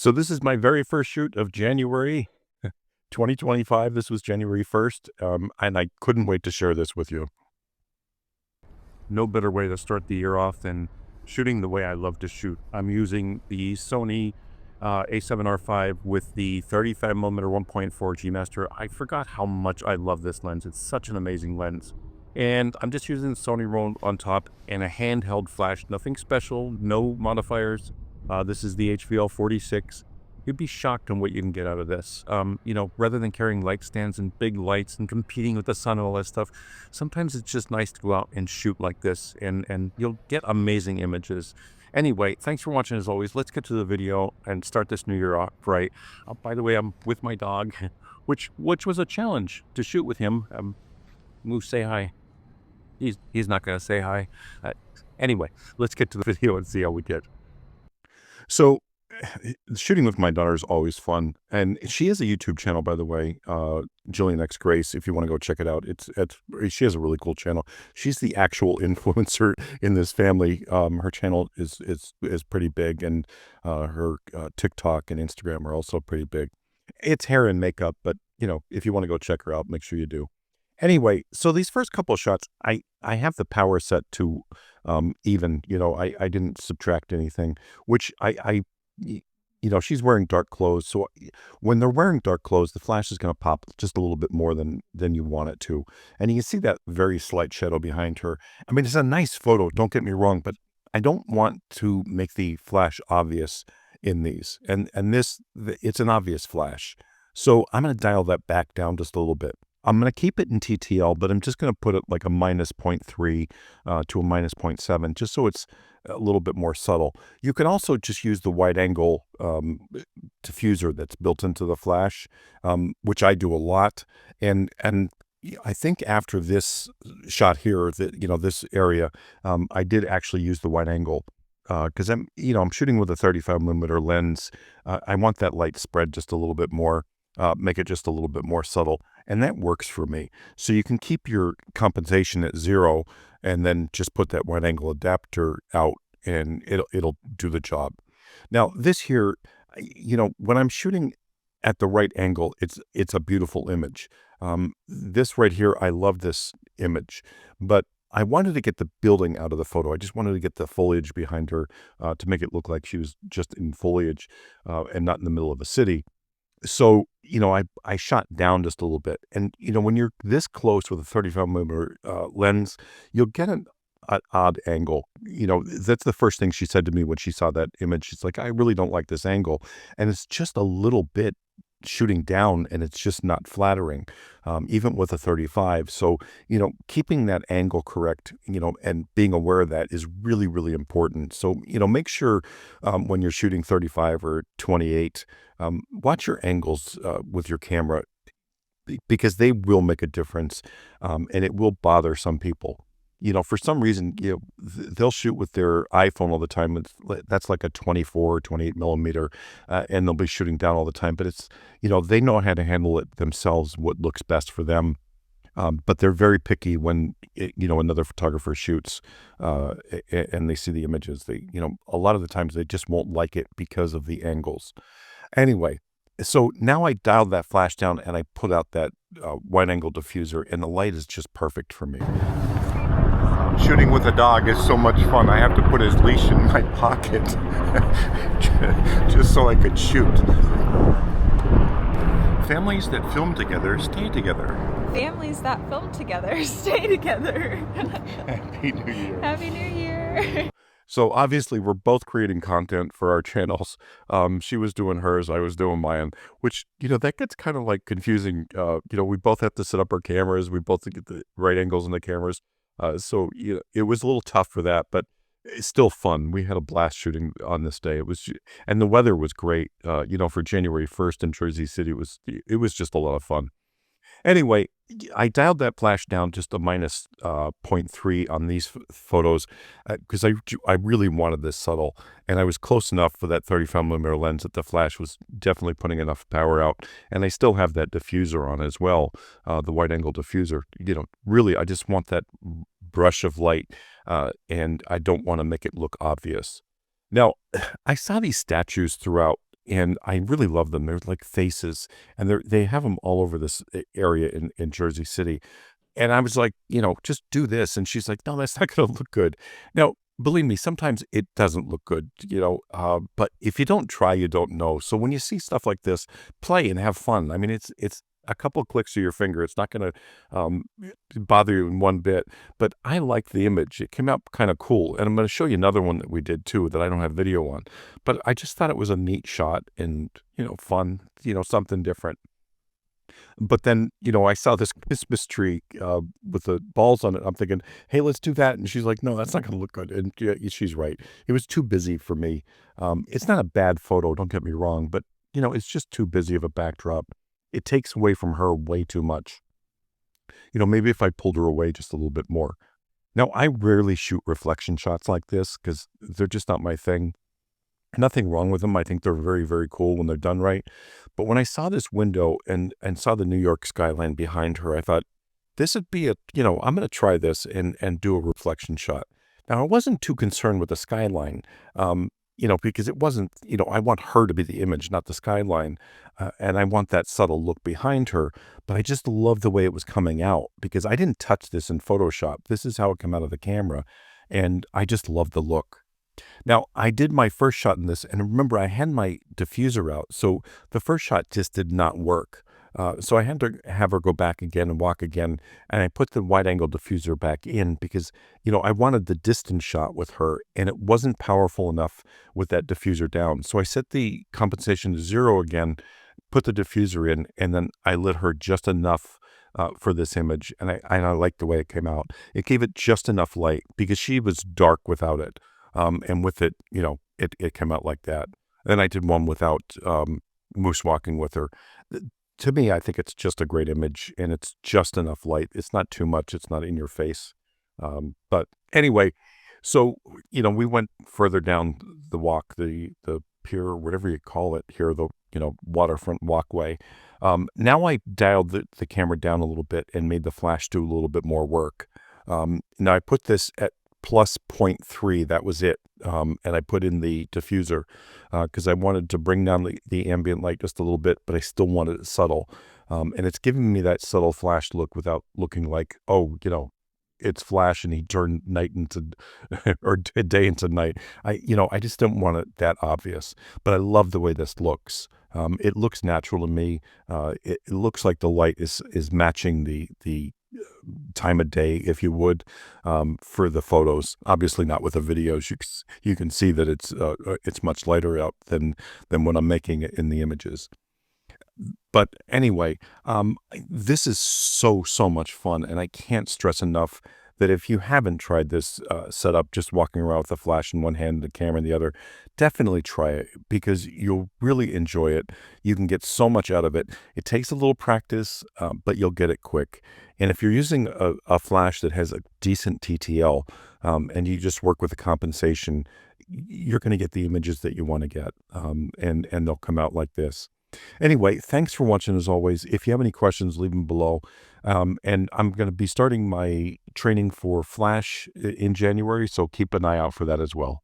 So this is my very first shoot of January 2025. This was January 1st, and I couldn't wait to share this with you. No better way to start the year off than shooting the way I love to shoot. I'm using the Sony A7R5 with the 35mm 1.4 G Master. I forgot how much I love this lens. It's such an amazing lens. And I'm just using the Sony roll on top and a handheld flash. Nothing special, no modifiers. This is the HVL46. You'd be shocked on what you can get out of this. Rather than carrying light stands and big lights and competing with the sun and all that stuff, sometimes it's just nice to go out and shoot like this, and you'll get amazing images. Anyway, thanks for watching as always. Let's get to the video and start this new year off right. By the way, I'm with my dog, which was a challenge to shoot with him. Moose, say hi. He's not going to say hi. Anyway, let's get to the video and see how we did. So shooting with my daughter is always fun, and she has a YouTube channel, by the way, Jillian X Grace. If you want to go check it out, she has a really cool channel. She's the actual influencer in this family. Her channel is pretty big, and her TikTok and Instagram are also pretty big. It's hair and makeup, but if you want to go check her out, make sure you do. Anyway, so these first couple of shots, I have the power set to even. I didn't subtract anything, which she's wearing dark clothes. So when they're wearing dark clothes, the flash is going to pop just a little bit more than you want it to. And you can see that very slight shadow behind her. I mean, it's a nice photo, don't get me wrong, but I don't want to make the flash obvious in these. And it's an obvious flash. So I'm going to dial that back down just a little bit. I'm going to keep it in TTL, but I'm just going to put it like a -0.3 to a -0.7, just so it's a little bit more subtle. You can also just use the wide angle diffuser that's built into the flash, which I do a lot. And I think after this shot here, this area, I did actually use the wide angle. Because I'm shooting with a 35mm lens. I want that light spread just a little bit more. Make it just a little bit more subtle, and that works for me. So you can keep your compensation at 0 and then just put that wide angle adapter out, and it'll do the job. Now this here, when I'm shooting at the right angle, it's a beautiful image. This right here, I love this image, but I wanted to get the building out of the photo. I just wanted to get the foliage behind her to make it look like she was just in foliage and not in the middle of a city. So, I shot down just a little bit. And, when you're this close with a 35mm lens, you'll get an odd angle. That's the first thing she said to me when she saw that image. She's like, I really don't like this angle. And it's just a little bit shooting down, and it's just not flattering, even with a 35. So, keeping that angle correct, and being aware of that is really, really important. So, make sure when you're shooting 35 or 28, watch your angles with your camera, because they will make a difference, and it will bother some people. For some reason, they'll shoot with their iPhone all the time. That's like a 24 or 28mm, and they'll be shooting down all the time. But it's, they know how to handle it themselves, what looks best for them. But they're very picky when, another photographer shoots and they see the images. A lot of the times they just won't like it because of the angles. Anyway, so now I dialed that flash down and I put out that wide angle diffuser, and the light is just perfect for me. Shooting with a dog is so much fun. I have to put his leash in my pocket just so I could shoot. Families that film together stay together. Families that film together stay together. Happy New Year. Happy New Year. So obviously we're both creating content for our channels. She was doing hers, I was doing mine, which, that gets kind of like confusing. We both have to set up our cameras. We both get the right angles in the cameras. So it was a little tough for that, but it's still fun. We had a blast shooting on this day. And the weather was great. For January 1st in Jersey City, it was just a lot of fun. Anyway, I dialed that flash down just a -0.3 on these photos because I really wanted this subtle, and I was close enough for that 35mm lens that the flash was definitely putting enough power out, and I still have that diffuser on as well, the wide angle diffuser. Really, I just want that brush of light, and I don't want to make it look obvious. Now, I saw these statues throughout and I really love them. They're like faces, and they have them all over this area in Jersey City. And I was like, just do this. And she's like, no, that's not going to look good. Now, believe me, sometimes it doesn't look good, but if you don't try, you don't know. So when you see stuff like this, play and have fun. I mean, it's a couple clicks of your finger. It's not going to bother you in one bit. But I liked the image. It came out kind of cool. And I'm going to show you another one that we did too that I don't have video on. But I just thought it was a neat shot and, fun, something different. But then, I saw this Christmas tree with the balls on it. I'm thinking, hey, let's do that. And she's like, no, that's not going to look good. And yeah, she's right. It was too busy for me. It's not a bad photo, don't get me wrong, but, it's just too busy of a backdrop. It takes away from her way too much. Maybe if I pulled her away just a little bit more. Now, I rarely shoot reflection shots like this because they're just not my thing. Nothing wrong with them. I think they're very, very cool when they're done right. But when I saw this window and saw the New York skyline behind her, I thought this would be I'm going to try this and do a reflection shot. Now, I wasn't too concerned with the skyline, because it wasn't, I want her to be the image, not the skyline. And I want that subtle look behind her. But I just love the way it was coming out because I didn't touch this in Photoshop. This is how it came out of the camera. And I just love the look. Now, I did my first shot in this, and remember, I had my diffuser out, so the first shot just did not work. So I had to have her go back again and walk again, and I put the wide-angle diffuser back in because, I wanted the distance shot with her, and it wasn't powerful enough with that diffuser down. So I set the compensation to 0 again, put the diffuser in, and then I lit her just enough for this image, and I liked the way it came out. It gave it just enough light because she was dark without it. And with it, it came out like that. Then I did one without moose walking with her. To me, I think it's just a great image, and it's just enough light. It's not too much. It's not in your face. But anyway, so, we went further down the walk, the pier, whatever you call it here, the, waterfront walkway. Now I dialed the camera down a little bit and made the flash do a little bit more work. Now I put this at plus 0.3, that was it. And I put in the diffuser because I wanted to bring down the ambient light just a little bit, but I still wanted it subtle. And it's giving me that subtle flash look without looking like, it's flash and he turned night into, or day into night. I just didn't want it that obvious, but I love the way this looks. It looks natural to me. It looks like the light is matching the time of day, if you would, for the photos. Obviously not with the videos. You can see that it's much lighter out than when I'm making it in the images. But anyway, this is so much fun, and I can't stress enough that if you haven't tried this setup, just walking around with a flash in one hand and the camera in the other, definitely try it because you'll really enjoy it. You can get so much out of it. It takes a little practice, but you'll get it quick. And if you're using a flash that has a decent TTL and you just work with the compensation, you're going to get the images that you want to get, and they'll come out like this. Anyway, thanks for watching as always. If you have any questions, leave them below. And I'm going to be starting my training for Flash in January, so keep an eye out for that as well.